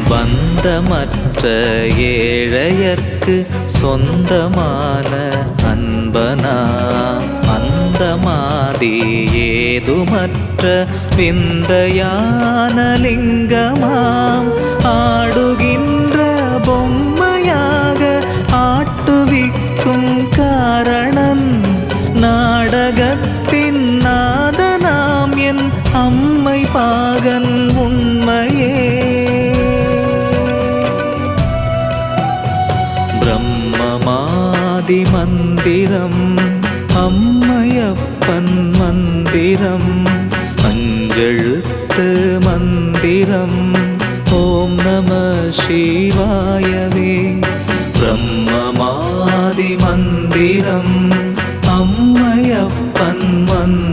பந்தமற்ற ஏழையர்க்கு சொந்தமான அன்பனா அந்தமாதி ஏதுமற்ற விந்தையான லிங்கமாம் ஆடுகின்ற பொம்மையாக ஆட்டுவிக்கும் காரணன் நாடகத்தின் நாதனாம் என் அம்மை பாகன் உண்மையே. பிரம்மமாதி மந்திரம் அம்மையப்பன் மந்திரம் அஞ்செழுத்து மந்திரம் ஓம் நம சிவாயவே. பிரம்மமாதி மந்திரம் அம்மையப்பன் மந்திரம்